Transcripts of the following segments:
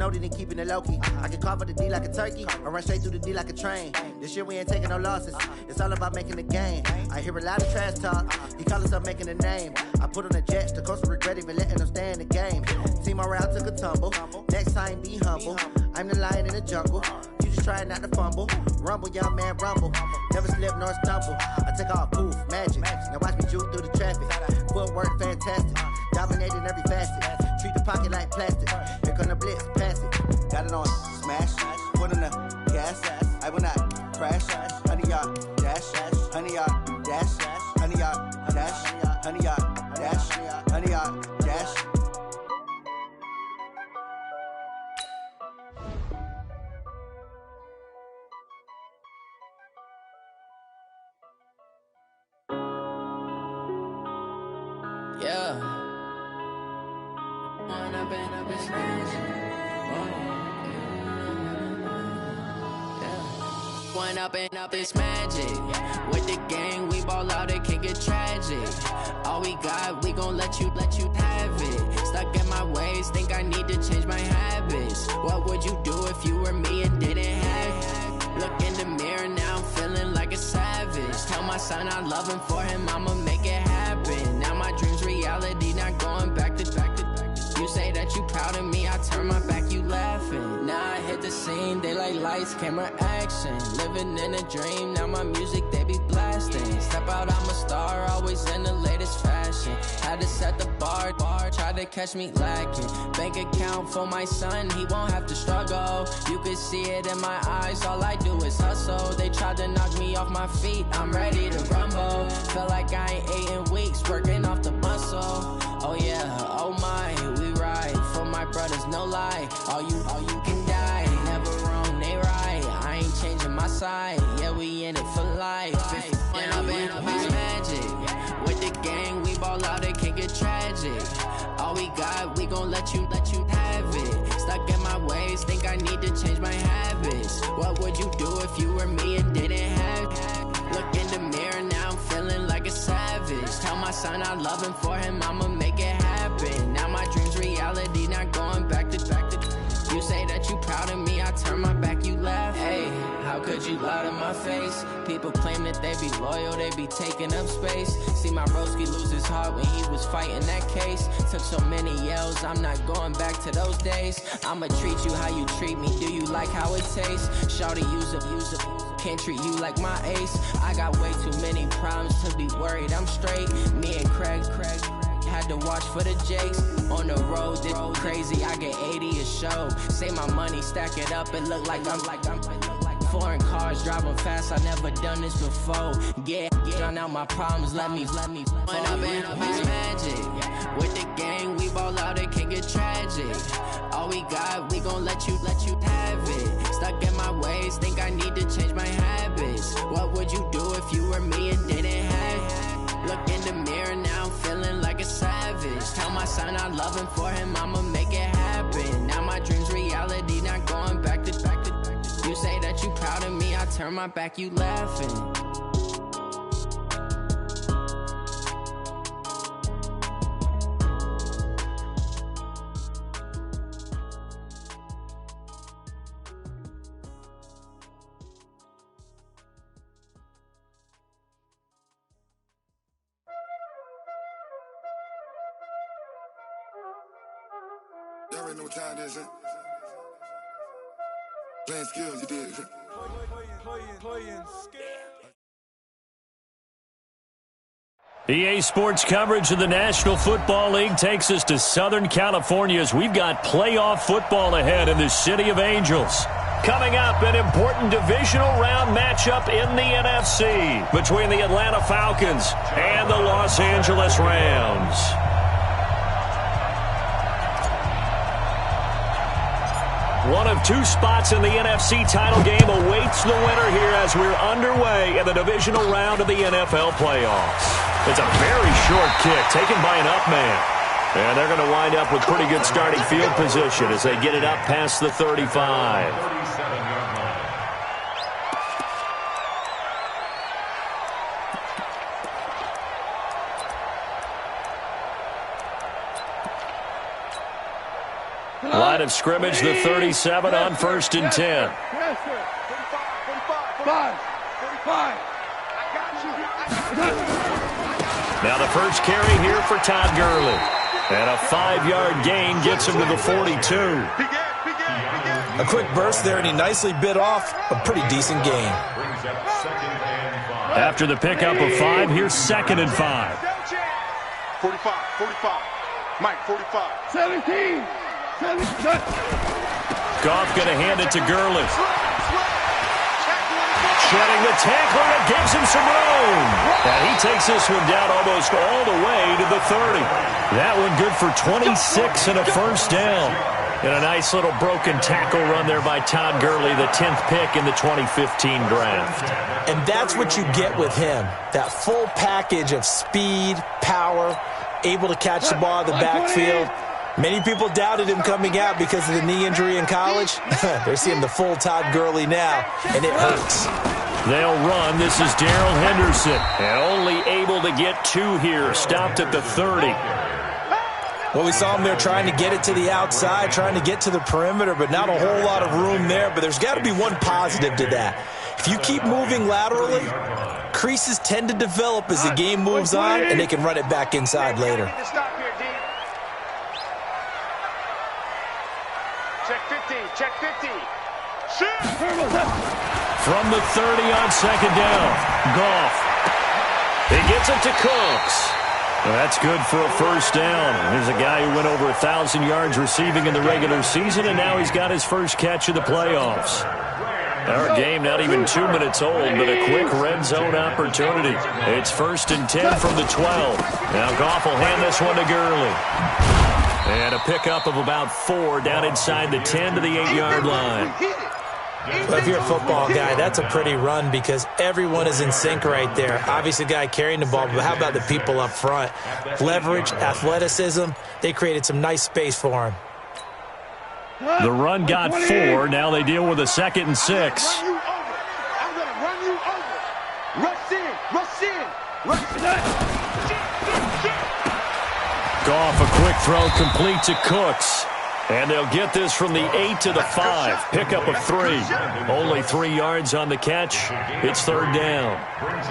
know that they keeping it low-key. I can carve up the D like a turkey, or run straight through the D like a train. This year we ain't taking no losses, it's all about making the game. I hear a lot of trash talk, he call himself making a name. I put on the Jets, the coach will regret even letting them stay in the game. Team around took a tumble, next time be humble. I'm the lion in the jungle, you just trying not to fumble. Rumble, young man, rumble, never slip nor stumble. I take off, poof, magic, now watch me juke through the traffic. Footwork fantastic, dominating every facet. Treat the pocket like plastic, here come the blitz, pass it. Got it on smash, put in the gas, I will not crash. 100-yard dash, 100-yard dash, 100-yard dash, 100-yard dash, 100-yard dash. Yeah. One up and up is magic. With the gang, we ball out, it can get tragic. All we got, we gon' let you have it. Stuck in my ways, think I need to change my habits. What would you do if you were me and didn't have it? Look in the mirror, now I'm feeling like a savage. Tell my son I love him, for him I'ma make it happen. Now my dream's reality, not going back to. You say that you proud of me, I turn my back, you laughing. Now I hit the scene, they like lights, camera, action. Living in a dream, now my music, they be blasting. Step out, I'm a star, always in the latest fashion. Had to set the bar, try to catch me lacking. Bank account for my son, he won't have to struggle. You can see it in my eyes, all I do is hustle. They tried to knock me off my feet, I'm ready to rumble. Feel like I ain't ate in weeks, working off the muscle. Oh yeah, oh my, we ride for my brothers, no lie. All you can die, never wrong, they right. I ain't changing my side, yeah, we in it for life. When up and up is magic. With the gang, we ball out, it can get tragic. All we got, we gon' let you have it. Stuck in my ways, think I need to change my habits. What would you do if you were me and didn't have it? Look in the mirror, now I'm feeling like a savage. Tell my son I love him, for him I'ma make it happen. Now my dream's reality, not going back to. You say that you proud of me, I turn my back, you laugh. Hey, how could you lie to my face? People claim that they be loyal, they be taking up space. See my broski lose his heart when he was fighting that case. Took so many yells, I'm not going back to those days. I'ma treat you how you treat me, do you like how it tastes? Shawty, use up, can't treat you like my ace. I got way too many problems to be worried, I'm straight. Me and Craig had to watch for the Jakes. On the road, this crazy, I get 80 a show. Say my money, stack it up, it look like I'm foreign cars, driving fast, I never done this before. Get drown out my problems, let me When up and up is magic. With the gang, we ball out, it can get tragic. All we got, we gon' let you have it. Stuck in my ways, think I need to change my habits. What would you do if you were me and didn't have it? Look in the mirror, now I'm feeling like a savage. Tell my son I love him, for him I'ma make it happen. Now my dream's reality, not going back to. You say that you proud of me, I turn my back, you laughing. Y'all already know what time it is, huh? Playing skills, you did. Playing EA Sports coverage of the National Football League takes us to Southern California as we've got playoff football ahead in the City of Angels. Coming up, an important divisional round matchup in the NFC between the Atlanta Falcons and the Los Angeles Rams. One of two spots in the NFC title game awaits the winner here as we're underway in the divisional round of the NFL playoffs. It's a very short kick taken by an up man. And they're going to wind up with pretty good starting field position as they get it up past the 35. line of scrimmage, the 37 on 1st and 10. Now the first carry here for Todd Gurley. And a 5-yard gain gets him to the 42. A quick burst there, and he nicely bit off a pretty decent gain. After the pickup of 5, here's 2nd and 5. 45. Mike, 45. 17. Goff going to hand it to Gurley. Shedding the tackler, and gives him some room. And he takes this one down almost all the way to the 30. That one good for 26 and a first down. And a nice little broken tackle run there by Todd Gurley, the 10th pick in the 2015 draft. And that's what you get with him. That full package of speed, power, able to catch the ball in the backfield. Many people doubted him coming out because of the knee injury in college. They're seeing the full Todd Gurley now, and it hurts. They'll run. This is Darrell Henderson. And only able to get 2 here. Stopped at the 30. Well, we saw him there trying to get it to the outside, trying to get to the perimeter, but not a whole lot of room there. But there's got to be one positive to that. If you keep moving laterally, creases tend to develop as the game moves on, and they can run it back inside later. Check 50. From the 30 on 2nd down. Goff. He gets it to Cooks. Well, that's good for a first down. Here's a guy who went over 1,000 yards receiving in the regular season, and now he's got his first catch of the playoffs. Our game not even 2 minutes old, but a quick red zone opportunity. It's 1st and 10 from the 12. Now Goff will hand this one to Gurley. And a pickup of about 4 down inside the 10 to the 8-yard line. Well, if you're a football guy, that's a pretty run because everyone is in sync right there. Obviously, the guy carrying the ball, but how about the people up front? Leverage, athleticism, they created some nice space for him. The run got 4. Now they deal with a 2nd and 6. I'm going to run you over. Rush in. Goff, a quick throw complete to Cooks. And they'll get this from the 8 to the 5. Pickup of 3. Only 3 yards on the catch. It's 3rd down.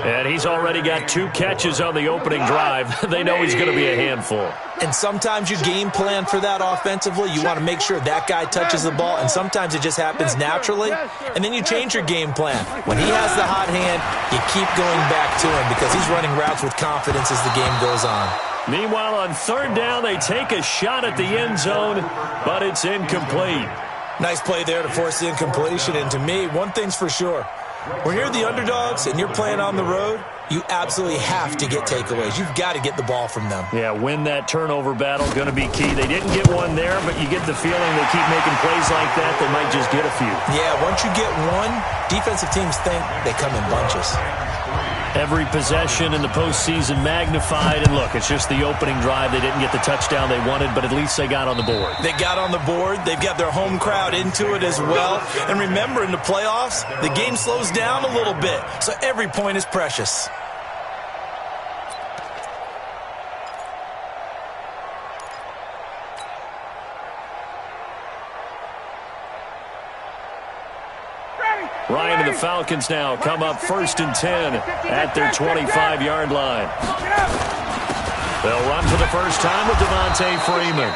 And he's already got 2 catches on the opening drive. They know he's going to be a handful. And sometimes you game plan for that offensively. You want to make sure that guy touches the ball, and sometimes it just happens naturally. And then you change your game plan. When he has the hot hand, you keep going back to him because he's running routes with confidence as the game goes on. Meanwhile, on 3rd down, they take a shot at the end zone, but it's incomplete. Nice play there to force the incompletion. And to me, one thing's for sure. When you're the underdogs and you're playing on the road, you absolutely have to get takeaways. You've got to get the ball from them. Yeah, win that turnover battle, going to be key. They didn't get one there, but you get the feeling they keep making plays like that, they might just get a few. Yeah, once you get one, defensive teams think they come in bunches. Every possession in the postseason magnified. And look, it's just the opening drive. They didn't get the touchdown they wanted, but at least they got on the board. They got on the board. They've got their home crowd into it as well. And remember, in the playoffs, the game slows down a little bit, so every point is precious. Ryan and the Falcons now come up 1st and 10 at their 25-yard line. They'll run for the first time with Devontae Freeman.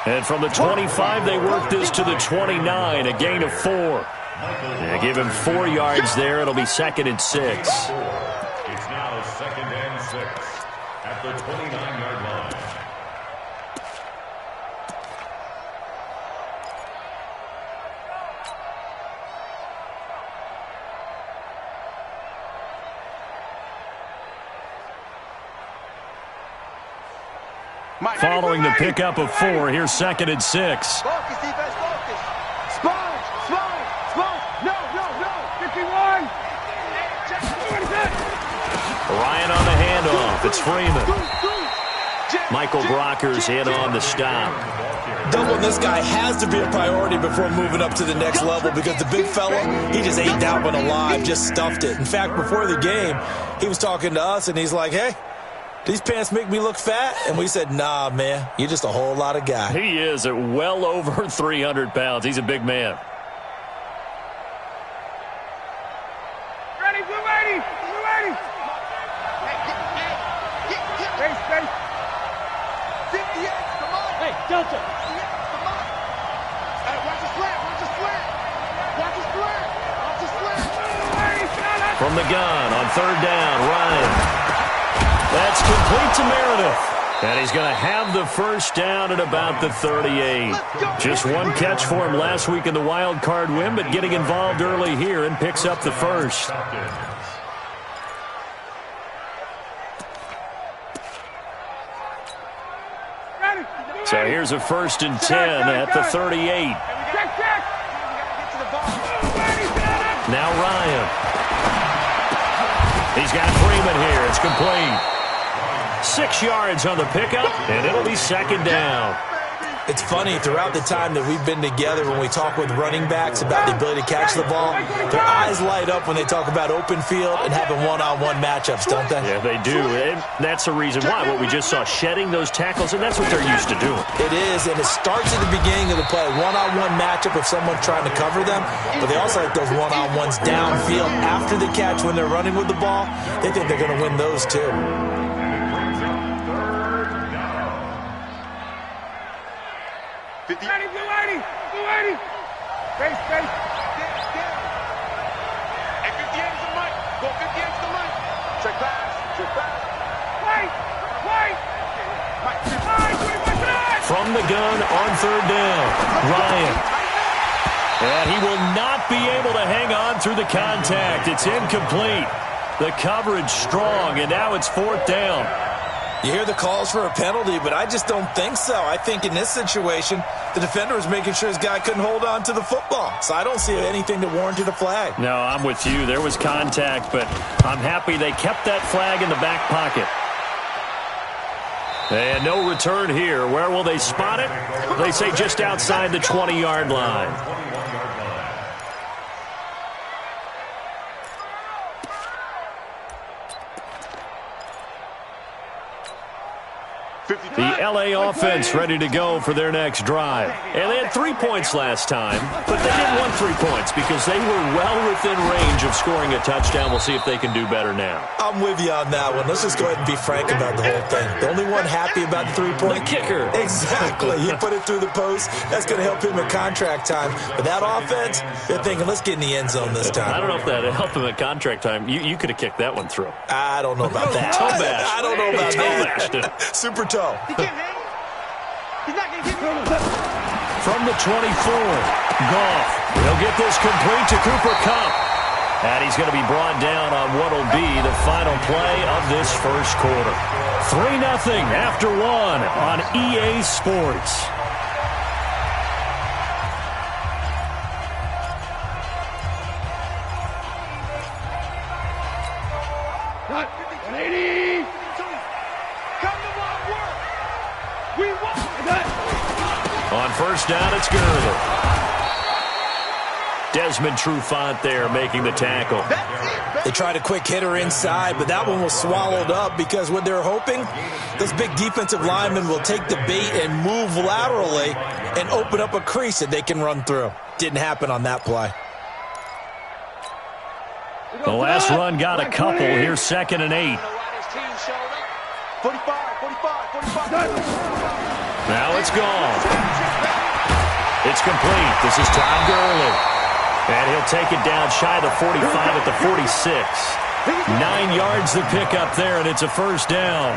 And from the 25, they work this to the 29, a gain of 4. They give him 4 yards there. It'll be 2nd and 6. It's now 2nd and 6 at the 29-yard line. Following the pickup of 4, here's 2nd and 6. Focus, defense, focus. Sponge. No. 51. Ryan on the handoff. It's Freeman. Michael Brocker's in on the stop. Doubling this guy has to be a priority before moving up to the next level because the big fella, he just ate that one alive, just stuffed it. In fact, before the game, he was talking to us, and he's like, hey, these pants make me look fat? And we said, nah, man, you're just a whole lot of guy. He is at well over 300 pounds. He's a big man. Ready, blue lady! Blue lady! Hey, space! 58, come on! Hey, Delta! 58, come on! Hey, watch the slant, watch the slant! Watch the slant! Watch the slant! From the gun on third down, Ryan. That's complete to Meredith. And he's going to have the first down at about the 38. Just one catch for him last week in the wild card win, but getting involved early here and picks up the first. So here's a 1st and 10 at the 38. Now Ryan. He's got Freeman here. It's complete. 6 yards on the pickup, and it'll be 2nd down. It's funny, throughout the time that we've been together, when we talk with running backs about the ability to catch the ball, their eyes light up when they talk about open field and having one-on-one matchups, don't they? Yeah, they do. And that's the reason why. What we just saw, shedding those tackles, and that's what they're used to doing. It is, and it starts at the beginning of the play. One-on-one matchup of someone trying to cover them, but they also like those one-on-ones downfield after the catch when they're running with the ball. They think they're going to win those, too. Ready, blue lady! Blue lady! Space, space! And 58 is the mic! Go 58 is the mic! Check pass! Check pass! Wait! Wait! From the gun on third down, Ryan. And he will not be able to hang on through the contact. It's incomplete. The coverage strong, and now it's 4th down. You hear the calls for a penalty, but I just don't think so. I think in this situation, the defender was making sure his guy couldn't hold on to the football. So I don't see anything that warranted a flag. No, I'm with you. There was contact, but I'm happy they kept that flag in the back pocket. And no return here. Where will they spot it? They say just outside the 20-yard line. The LA offense ready to go for their next drive. And they had 3 points last time, but they didn't want 3 points because they were well within range of scoring a touchdown. We'll see if they can do better now. I'm with you on that one. Let's just go ahead and be frank about the whole thing. The only one happy about the 3-point? The kicker. Exactly. He put it through the post. That's going to help him at contract time. But that offense, they're thinking, let's get in the end zone this time. I don't know if that helped him at contract time. You could have kicked that one through. I don't know about that. Toe bash. I don't know about that. Super toe. He's not going to get From the 24, Goff. He'll get this complete to Cooper Kupp. And he's going to be brought down on what will be the final play of this first quarter. 3-0 after 1 on EA Sports. On first down, it's Gurley. Desmond Trufant there making the tackle. They tried a quick hitter inside, but that one was swallowed up because what they're hoping, those big defensive linemen will take the bait and move laterally and open up a crease that they can run through. Didn't happen on that play. The last run got a couple. Here's 2nd and 8. 45. Now it's gone. It's complete. This is Todd Gurley. And he'll take it down shy of the 45 at the 46. 9 yards to pick up there, and it's a first down.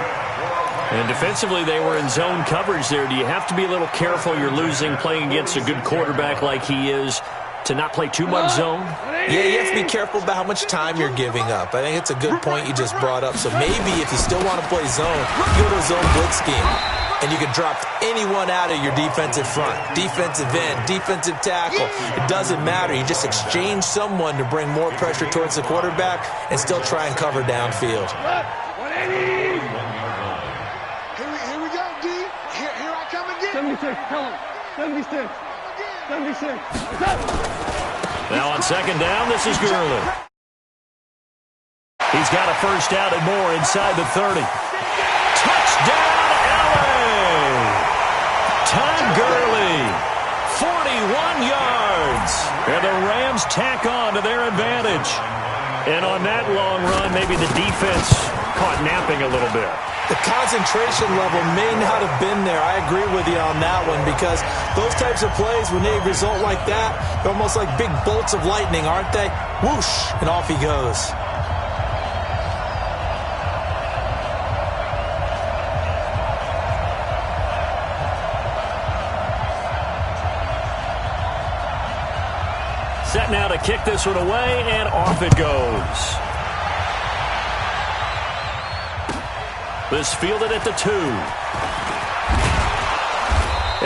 And defensively, they were in zone coverage there. Do you have to be a little careful? You're losing playing against a good quarterback like he is to not play too much zone? Yeah, you have to be careful about how much time you're giving up. I think it's a good point you just brought up. So maybe if you still want to play zone, go to a zone blitz scheme. And you can drop anyone out of your defensive front. Defensive end, defensive tackle. It doesn't matter. You just exchange someone to bring more pressure towards the quarterback and still try and cover downfield. 180. Here we go, D. Here I come again. 76, tell him. 76. 76. Now on second down, this is Gurley. He's got a first down and more inside the 30. Todd Gurley, 41 yards. And the Rams tack on to their advantage. And on that long run, maybe the defense caught napping a little bit. The concentration level may not have been there. I agree with you on that one, because those types of plays, when they result like that, they're almost like big bolts of lightning, aren't they? Whoosh, and off he goes. Set now to kick this one away, and off it goes. This fielded at the 2.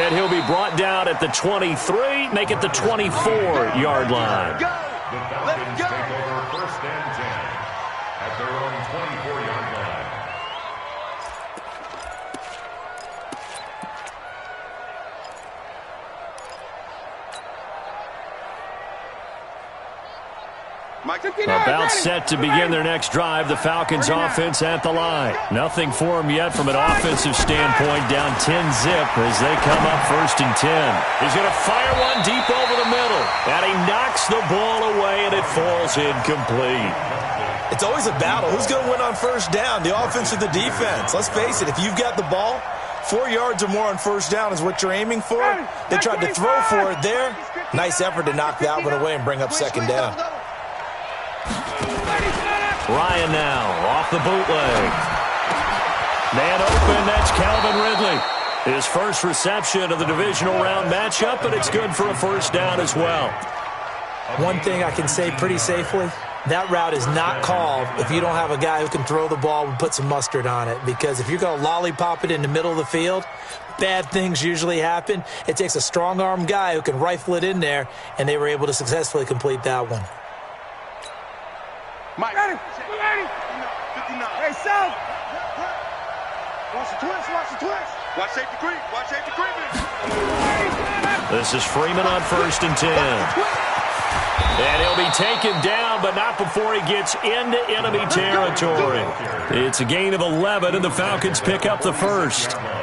And he'll be brought down at the 23, make it the 24-yard line. The Falcons take over 1st and 10 at their own 24-yard line. About set to begin their next drive. The Falcons offense at the line. Nothing for them yet from an offensive standpoint. Down 10-zip as they come up 1st and 10. He's going to fire one deep over the middle. And he knocks the ball away, and it falls incomplete. It's always a battle. Who's going to win on 1st down, the offense or the defense? Let's face it, if you've got the ball, 4 yards or more on 1st down is what you're aiming for. They tried to throw for it there. Nice effort to knock that one away and bring up 2nd down. Ryan now off the bootleg. Man open, that's Calvin Ridley. His first reception of the divisional round matchup, but it's good for a 1st down as well. One thing I can say pretty safely, that route is not called if you don't have a guy who can throw the ball and put some mustard on it. Because if you're going to lollipop it in the middle of the field, bad things usually happen. It takes a strong-arm guy who can rifle it in there, and they were able to successfully complete that one. Mike. Ready. 59. Hey, South. Watch the twist. Watch the twist. Watch safety creep. Watch safety creeping. This is Freeman on 1st and 10. And he'll be taken down, but not before he gets into enemy territory. It's a gain of 11, and the Falcons pick up the 1st.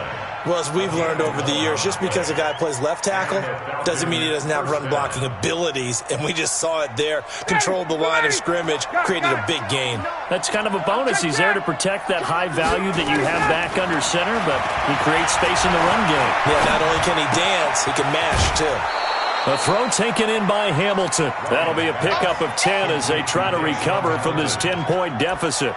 Well, as we've learned over the years, just because a guy plays left tackle doesn't mean he doesn't have run-blocking abilities, and we just saw it there. Controlled the line of scrimmage, created a big gain. That's kind of a bonus. He's there to protect that high value that you have back under center, but he creates space in the run game. Yeah, not only can he dance, he can mash, too. A throw taken in by Hamilton. That'll be a pickup of 10 as they try to recover from this 10-point deficit.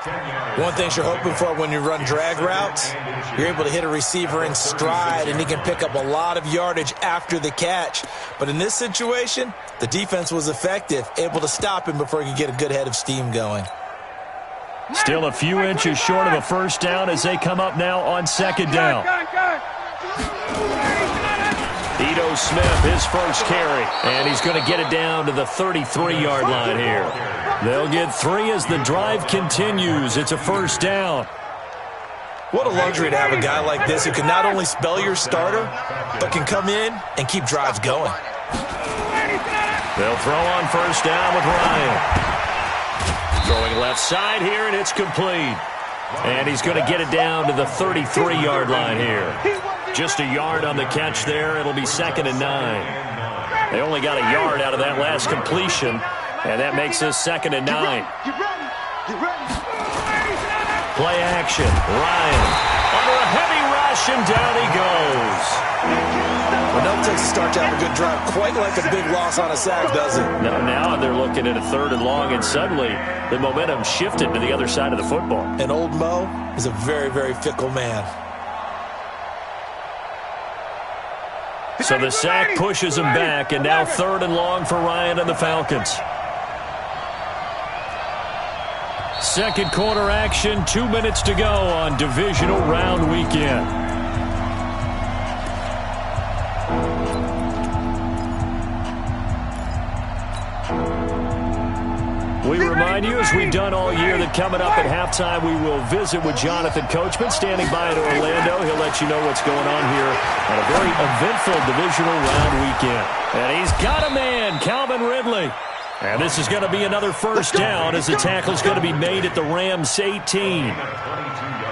One thing you're hoping for when you run drag routes, you're able to hit a receiver in stride, and he can pick up a lot of yardage after the catch. But in this situation, the defense was effective, able to stop him before he could get a good head of steam going. Still a few inches short of a 1st down as they come up now on 2nd down. Ito Smith, his first carry, and he's going to get it down to the 33-yard line here. They'll get 3 as the drive continues. It's a 1st down. What a luxury to have a guy like this who can not only spell your starter, but can come in and keep drives going. They'll throw on 1st down with Ryan. Throwing left side here, and it's complete. And he's going to get it down to the 33-yard line here. Just a yard on the catch there. It'll be 2nd and 9. They only got a yard out of that last completion, and that makes this 2nd and 9. Play action. Ryan under a heavy rush, and down he goes. Well, no takes a start to have a good drive, quite like a big loss on a sack, does it? Now they're looking at a 3rd and long, and suddenly the momentum shifted to the other side of the football. And old Mo is a very, very fickle man. So the sack pushes him back, and now 3rd and long for Ryan and the Falcons. 2nd quarter action, 2 minutes to go on divisional round weekend. We remind you, as we've done all year, that coming up at halftime, we will visit with Jonathan Coachman, standing by in Orlando. He'll let you know what's going on here on a very eventful divisional round weekend. And he's got a man, Calvin Ridley. And this is going to be another first down as the tackle's going to be made at the Rams 18.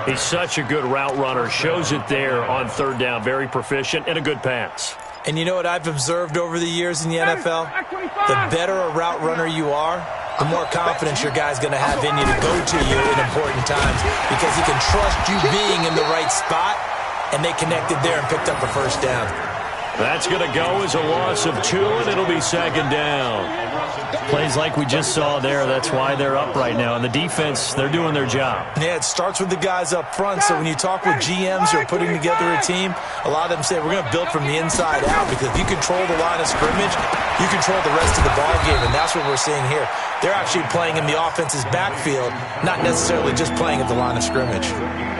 He's such a good route runner. Shows it there on third down. Very proficient and a good pass. And you know what I've observed over the years in the NFL? The better a route runner you are, the more confidence your guy's going to have in you to go to you in important times because he can trust you being in the right spot, and they connected there and picked up the first down. That's going to go as a loss of 2, and it'll be second down. Plays like we just saw there, that's why they're up right now. And the defense, they're doing their job. Yeah, it starts with the guys up front. So when you talk with GMs who are putting together a team, a lot of them say we're going to build from the inside out because if you control the line of scrimmage, you control the rest of the ball game, and that's what we're seeing here. They're actually playing in the offense's backfield, not necessarily just playing at the line of scrimmage.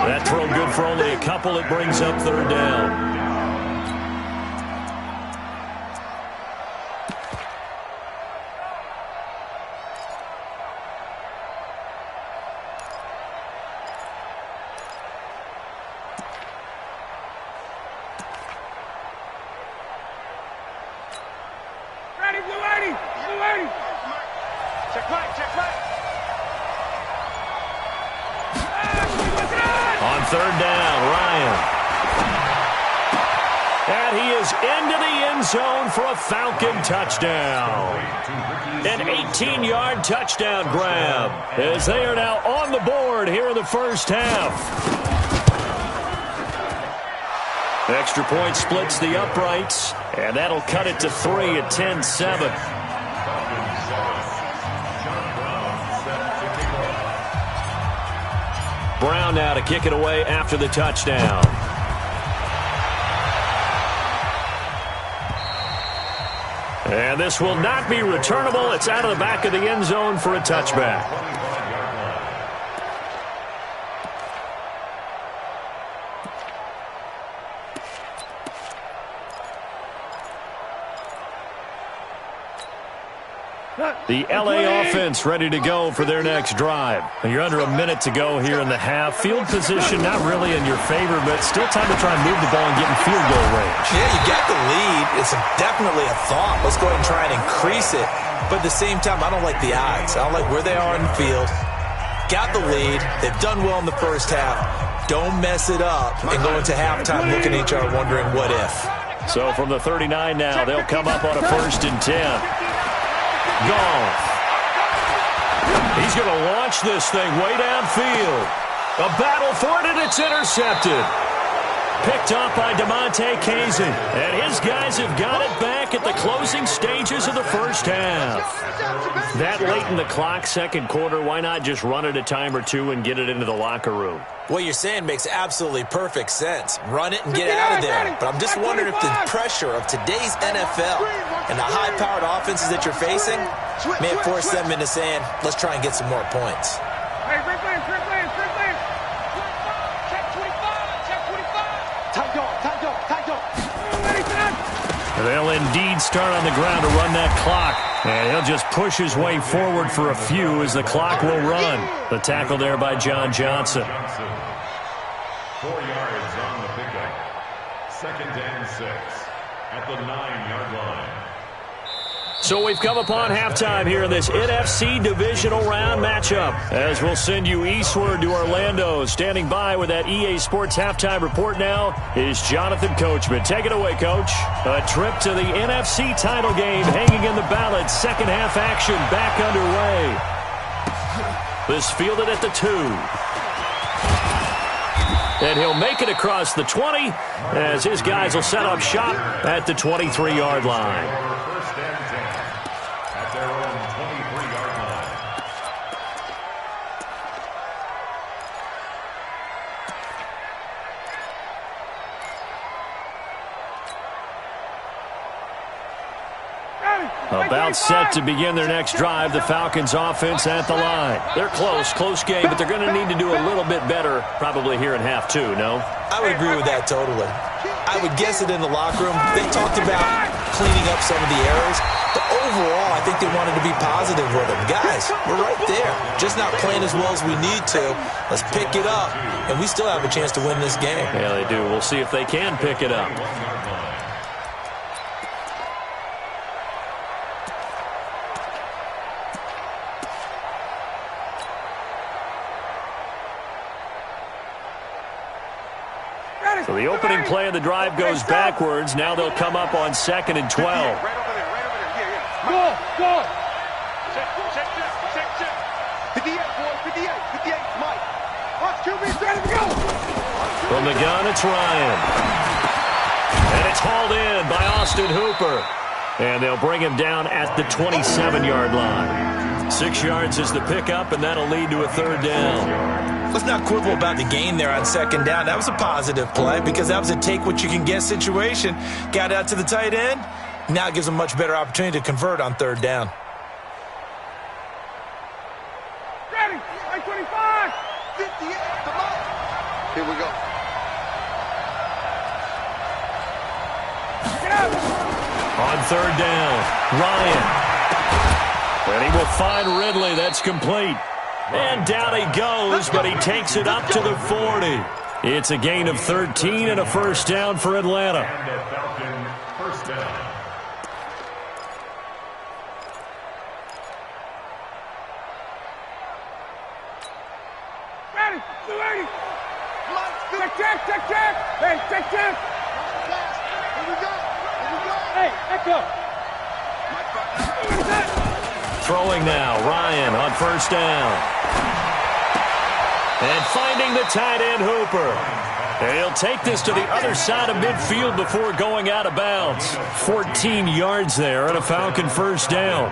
That throw good for only a couple. It brings up third down. On third down, Ryan. And he is into the end zone for a Falcon touchdown. An 18-yard touchdown grab as they are now on the board here in the first half. Extra point splits the uprights, and that'll cut it to 3 at 10-7. Brown now to kick it away after the touchdown. And this will not be returnable. It's out of the back of the end zone for a touchback. The LA offense ready to go for their next drive. You're under a minute to go here in the half. Field position not really in your favor, but still time to try and move the ball and get in field goal range. Yeah, you got the lead. It's definitely a thought. Let's go ahead and try and increase it. But at the same time, I don't like the odds. I don't like where they are in the field. Got the lead. They've done well in the first half. Don't mess it up and go into halftime looking at each other wondering what if. So from the 39 now, they'll come up on a 1st and 10. Gone. He's going to launch this thing way downfield. A battle for it, and it's intercepted. Picked up by DeMonte Kazin. And his guys have got it back at the closing stages of the first half. That late in the clock, second quarter, why not just run it a time or two and get it into the locker room? What you're saying makes absolutely perfect sense. Run it and get out of there. But I'm just wondering if the pressure of today's NFL and the high-powered offenses that you're facing may have forced them into saying, let's try and get some more points. Hey, Rick Lance. Check 25. Tight dog. They'll indeed start on the ground to run that clock. And he'll just push his way forward for a few as the clock will run. The tackle there by John Johnson. 4 yards on the pickup. 2nd and 6 at the 9-yard line. So we've come upon halftime here in this NFC divisional round matchup. As we'll send you eastward to Orlando. Standing by with that EA Sports halftime report now is Jonathan Coachman. Take it away, Coach. A trip to the NFC title game hanging in the balance. Second half action back underway. This fielded at the 2. And he'll make it across the 20 as his guys will set up shop at the 23-yard line. About set to begin their next drive, the Falcons offense at the line. They're close game, but they're going to need to do a little bit better probably here in half 2, no? I would agree with that totally. I would guess it in the locker room. They talked about cleaning up some of the errors, but overall I think they wanted to be positive with them. Guys, we're right there. Just not playing as well as we need to. Let's pick it up, and we still have a chance to win this game. Yeah, they do. We'll see if they can pick it up. So the opening play of the drive goes backwards. Now they'll come up on 2nd and 12. Right over there, yeah. Go! Check. 58, boy, 58, Mike. Watch QB, ready to go! From the gun, it's Ryan. And it's hauled in by Austin Hooper. And they'll bring him down at the 27-yard line. 6 yards is the pickup, and that'll lead to a 3rd down. Let's not quibble about the gain there on 2nd down. That was a positive play because that was a take-what-you-can-get situation. Got out to the tight end. Now it gives them a much better opportunity to convert on 3rd down. Ready, 25, 58, come on. Here we go. Get out. On 3rd down, Ryan. And he will find Ridley. That's complete. And down he goes, but he takes it up to the 40. It's a gain of 13 and a 1st down for Atlanta. And the Falcons, 1st down. Ready, 280. Check. Hey, check. Here we go. Hey, echo. Throwing now, Ryan on 1st down. And finding the tight end, Hooper. And he'll take this to the other side of midfield before going out of bounds. 14 yards there and a Falcon 1st down.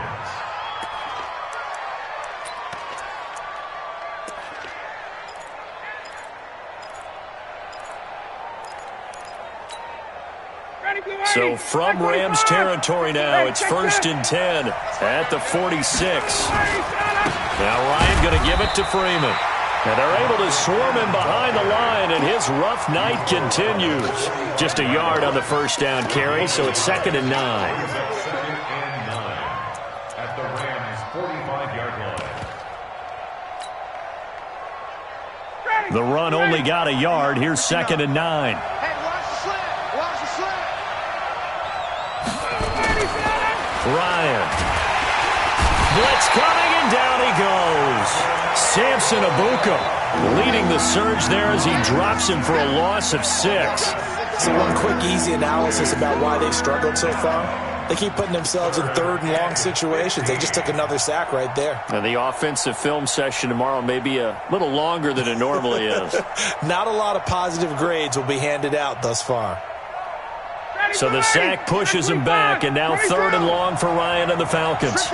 So from Rams territory now, it's 1st and 10 at the 46. Now Ryan going to give it to Freeman. And they're able to swarm him behind the line, and his rough night continues. Just a yard on the 1st down carry, so it's 2nd and 9. 2nd and 9 at the Rams' 45-yard line. The run only got a yard. Here's 2nd and 9. Ryan. Blitz coming, and down he goes. Samson Abuka leading the surge there as he drops him for a loss of 6. So one quick, easy analysis about why they've struggled so far. They keep putting themselves in 3rd and long situations. They just took another sack right there. And the offensive film session tomorrow may be a little longer than it normally is. Not a lot of positive grades will be handed out thus far. So the sack pushes him back, and now 3rd and long for Ryan and the Falcons.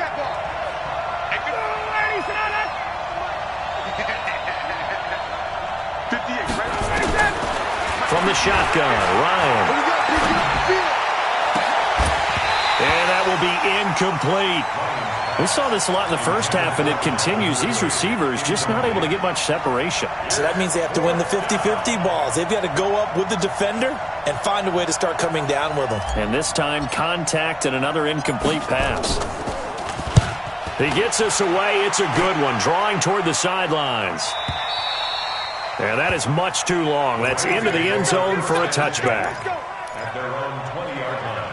From the shotgun, Ryan. And that will be incomplete. We saw this a lot in the first half, and it continues. These receivers just not able to get much separation. So that means they have to win the 50-50 balls. They've got to go up with the defender and find a way to start coming down with them. And this time, contact and another incomplete pass. He gets us away. It's a good one, drawing toward the sidelines. And that is much too long. That's into the end zone for a touchback. At their own 20-yard line.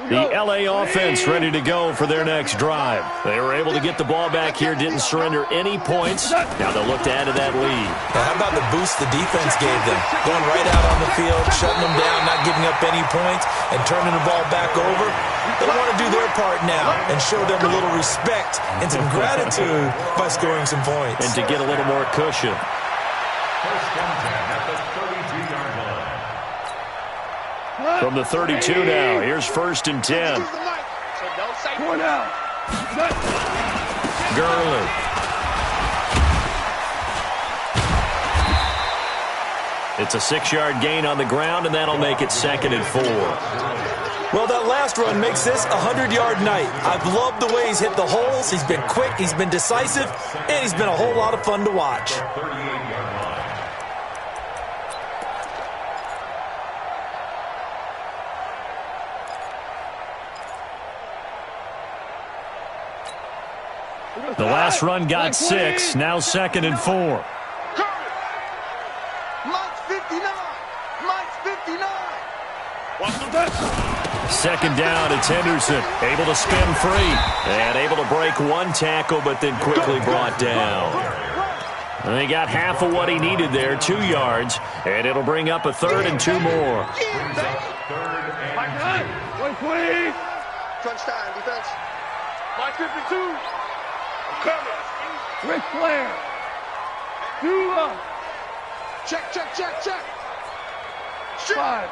The L.A. offense ready to go for their next drive. They were able to get the ball back here, didn't surrender any points. Now they'll look to add to that lead. Now, how about the boost the defense gave them? Going right out on the field, shutting them down, not giving up any points, and turning the ball back over. They want to do their part now and show them a little respect and some gratitude by scoring some points. And to get a little more cushion. First and 10 at the 32-yard line. From the 32 now, here's 1st and 10. Gurley. It's a 6-yard gain on the ground, and that'll make it 2nd and 4. Well, that last run makes this a 100-yard night. I've loved the way he's hit the holes. He's been quick, he's been decisive, and he's been a whole lot of fun to watch. 38-yard line. The last run got 6, now 2nd and 4. Mike's 59. Second down, it's Henderson. Able to spin free. And able to break one tackle, but then quickly brought down. And he got half of what he needed there, 2 yards. And it'll bring up a 3rd and 2 more. Crunch time, defense. Mike 52. I'm coming. Ric Flair. Do up. Check. Shit. 5.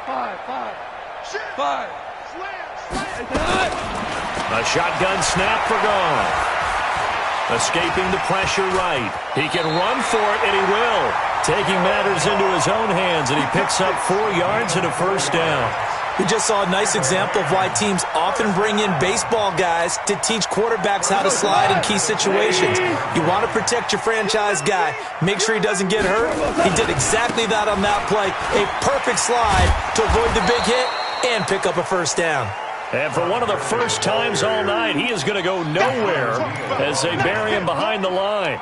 Shit. 5. Slam. A shotgun snap for gone. Escaping the pressure right. He can run for it, and he will. Taking matters into his own hands, and he picks up 4 yards and a first down. We just saw a nice example of why teams often bring in baseball guys to teach quarterbacks how to slide in key situations. You want to protect your franchise guy. Make sure he doesn't get hurt. He did exactly that on that play. A perfect slide to avoid the big hit and pick up a first down. And for one of the first times all night, he is going to go nowhere as they bury him behind the line.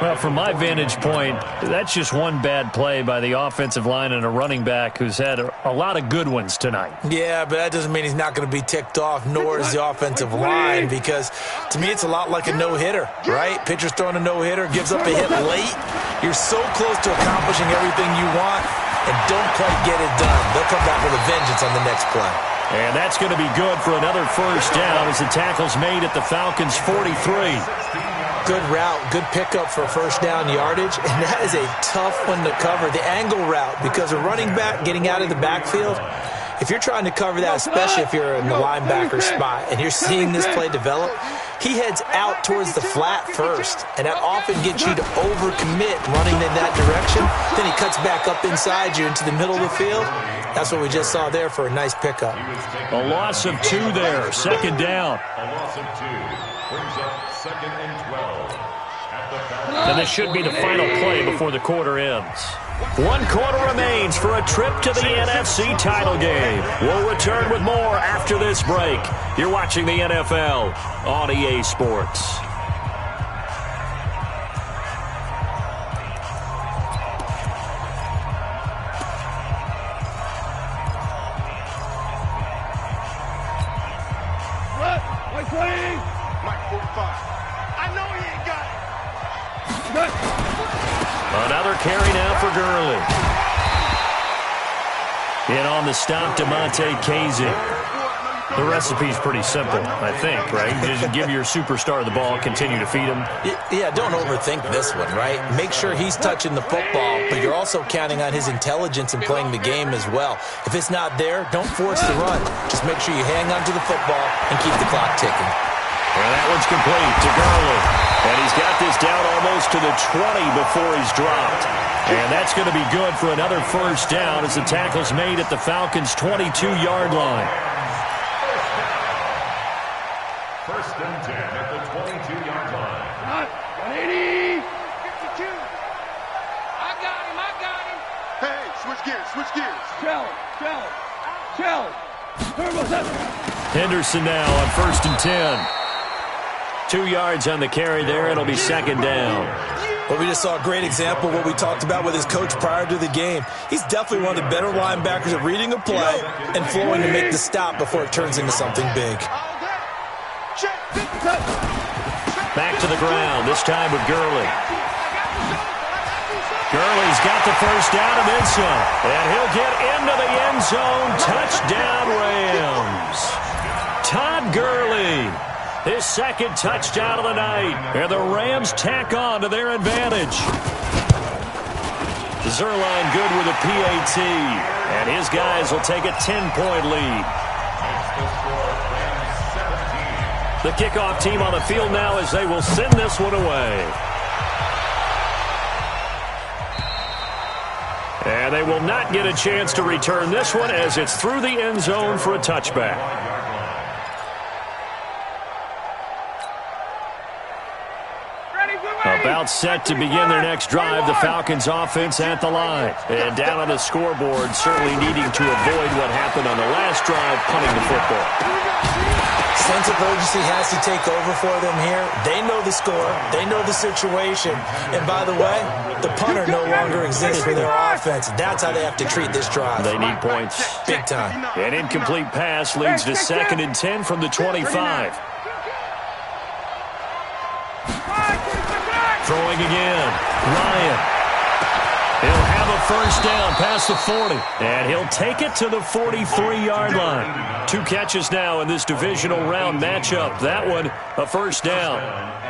Well, from my vantage point, that's just one bad play by the offensive line and a running back who's had a lot of good ones tonight. Yeah, but that doesn't mean he's not going to be ticked off, nor is the offensive line, because to me it's a lot like a no-hitter, right? Pitcher's throwing a no-hitter, gives up a hit late. You're so close to accomplishing everything you want and don't quite get it done. They'll come back with a vengeance on the next play. And that's going to be good for another first down as the tackle's made at the Falcons' 43. Good route, good pickup for first down yardage, and that is a tough one to cover. The angle route, because a running back getting out of the backfield, if you're trying to cover that, especially if you're in the linebacker spot and you're seeing this play develop, he heads out towards the flat first, and that often gets you to overcommit running in that direction. Then he cuts back up inside you into the middle of the field. That's what we just saw there for a nice pickup. A loss of 2 there, second down. A loss of 2 brings up 2nd and 12. And this should be the final play before the quarter ends. 1 quarter remains for a trip to the NFC title game. We'll return with more after this break. You're watching the NFL on EA Sports. Another carry now for Gurley. In on the stop, DeMonte Casey. The recipe's pretty simple, I think, right? Just give your superstar the ball, continue to feed him. Yeah, don't overthink this one, right? Make sure he's touching the football, but you're also counting on his intelligence in playing the game as well. If it's not there, don't force the run. Just make sure you hang on to the football and keep the clock ticking. And that one's complete to Gurley. And he's got this down almost to the 20 before he's dropped. And that's going to be good for another first down as the tackle's made at the Falcons' 22-yard line. First and 10 at the 22-yard line. 180. 52. I got him. Hey, switch gears. Shell. Henderson now on first and 10. 2 yards on the carry there. It'll be second down. Well, we just saw a great example of what we talked about with his coach prior to the game. He's definitely one of the better linebackers at reading a play and flowing to make the stop before it turns into something big. Back to the ground, this time with Gurley. Gurley's got the first down and then some. And he'll get into the end zone. Touchdown, Rams. Todd Gurley. His second touchdown of the night. And the Rams tack on to their advantage. Zerline good with a PAT. And his guys will take a 10-point lead. The kickoff team on the field now as they will send this one away. And they will not get a chance to return this one as it's through the end zone for a touchback. About About set to begin their next drive, the Falcons offense at the line. And down on the scoreboard, certainly needing to avoid what happened on the last drive, punting the football. Sense of urgency has to take over for them here. They know the score. They know the situation. And by the way, the punter no longer exists for their offense. That's how they have to treat this drive. They need points. Big time. An incomplete pass leads to 2nd and 10 from the 25. Throwing again. Ryan. He'll have a first down past the 40. And he'll take it to the 43-yard line. 2 catches now in this divisional round matchup. That one, a first down.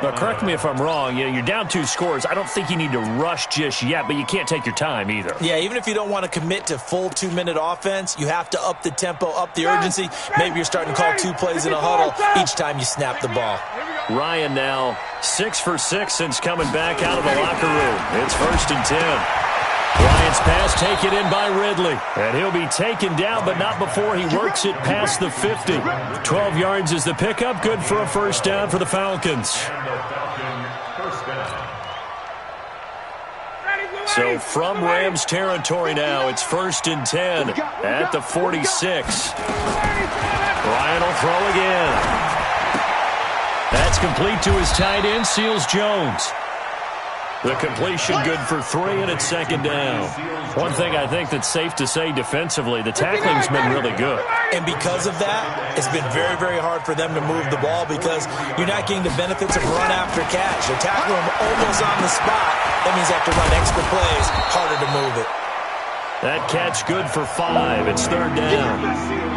Now, correct me if I'm wrong. You're down 2 scores. I don't think you need to rush just yet, but you can't take your time either. Yeah, even if you don't want to commit to full 2-minute offense, you have to up the tempo, up the urgency. Maybe you're starting to call 2 plays in a huddle each time you snap the ball. Ryan now 6 for 6 since coming back out of the locker room. It's 1st and 10. Ryan's pass taken in by Ridley. And he'll be taken down, but not before he works it past the 50. 12 yards is the pickup. Good for a first down for the Falcons. So from Rams territory now, it's 1st and 10 at the 46. Ryan will throw again. That's complete to his tight end, Seals-Jones. The completion good for 3, and it's 2nd down. One thing I think that's safe to say defensively, the tackling's been really good. And because of that, it's been very, very hard for them to move the ball because you're not getting the benefits of run after catch. They tackle them almost on the spot. That means they have to run extra plays, harder to move it. That catch good for 5. It's 3rd down.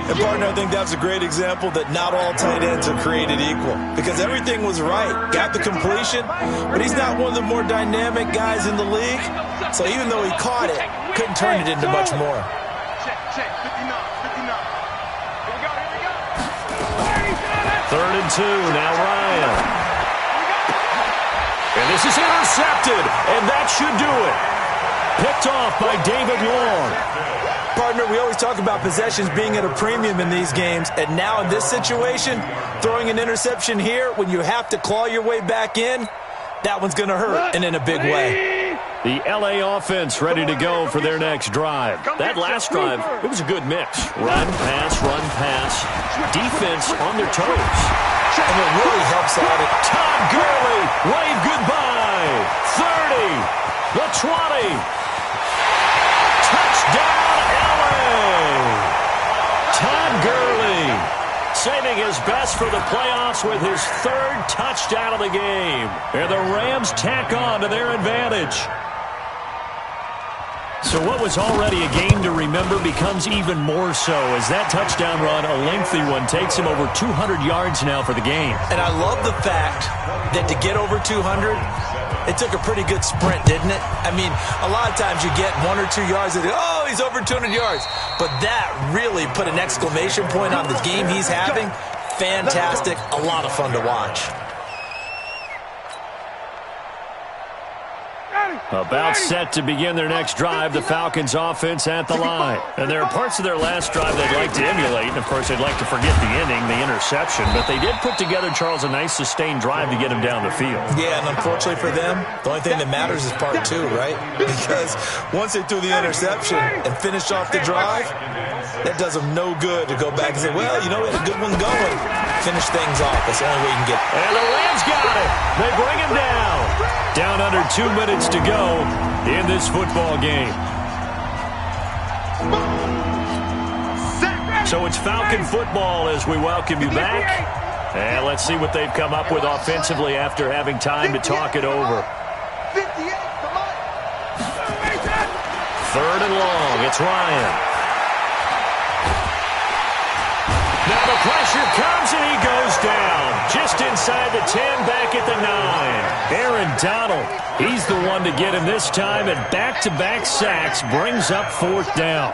And, partner, I think that's a great example that not all tight ends are created equal because everything was right. Got the completion, but he's not one of the more dynamic guys in the league. So even though he caught it, couldn't turn it into much more. Check, 59, 59. Here we go, here we go. 3rd and 2, now Ryan. And this is intercepted, and that should do it. Picked off by David Long. Partner, we always talk about possessions being at a premium in these games, and now in this situation, throwing an interception here when you have to claw your way back in, that one's going to hurt, and in a big way. The L.A. offense ready to go for their next drive. That last drive, it was a good mix. Run, pass, defense on their toes. And it really helps out. Todd Gurley, wave goodbye. 30, the 20. Touchdown, L.A. Todd Gurley saving his best for the playoffs with his 3rd touchdown of the game. And the Rams tack on to their advantage. So what was already a game to remember becomes even more so as that touchdown run, a lengthy one, takes him over 200 yards now for the game. And I love the fact that to get over 200, it took a pretty good sprint, didn't it? I mean, a lot of times you get 1 or 2 yards and oh, he's over 200 yards. But that really put an exclamation point on the game he's having. Fantastic. A lot of fun to watch. About set to begin their next drive, the Falcons offense at the line. And there are parts of their last drive they'd like to emulate. And, of course, they'd like to forget the ending, the interception. But they did put together, Charles, a nice sustained drive to get him down the field. Yeah, and unfortunately for them, the only thing that matters is part 2, right? Because once they threw the interception and finished off the drive, that does them no good to go back and say, well, you know, we had a good one going. Finish things off. That's the only way you can get it. And the Rams got it. They bring him down. Down under 2 minutes to go in this football game. So it's Falcon football as we welcome you back. And let's see what they've come up with offensively after having time to talk it over. 3rd and long. It's Ryan. Now the pressure comes and he goes down. Just inside the 10, back at the 9. Aaron Donald, he's the one to get him this time, and back-to-back sacks brings up 4th down.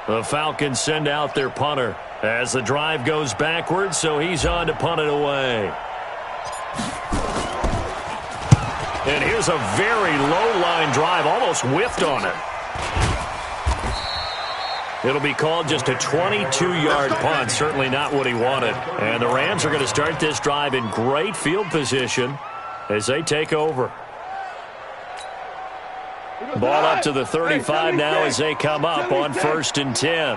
The Falcons send out their punter. As the drive goes backwards, so he's on to punt it away. And here's a very low-line drive, almost whiffed on it. It'll be called just a 22-yard punt, certainly not what he wanted. And the Rams are going to start this drive in great field position as they take over. Ball up to the 35 now as they come up on 1st and 10.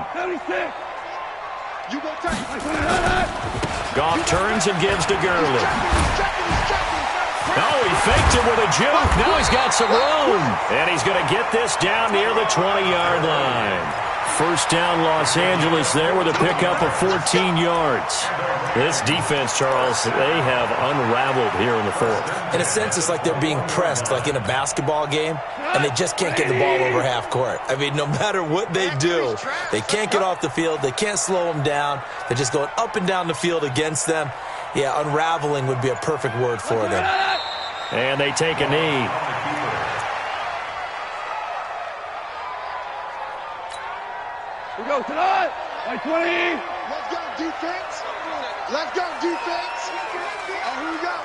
Goff turns and gives to Gurley. Oh, he faked it with a juke. Now he's got some room. And he's going to get this down near the 20-yard line. First down, Los Angeles there with a pickup of 14 yards. This defense, Charles, they have unraveled here in the fourth. In a sense, it's like they're being pressed, like in a basketball game, and they just can't get the ball over half court. I mean, no matter what they do, they can't get off the field. They can't slow them down. They're just going up and down the field against them. Yeah, unraveling would be a perfect word for them. And they take a knee. We go tonight. 20. Let's go defense. Let's go defense. And here we go.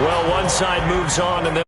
Well, one side moves on and then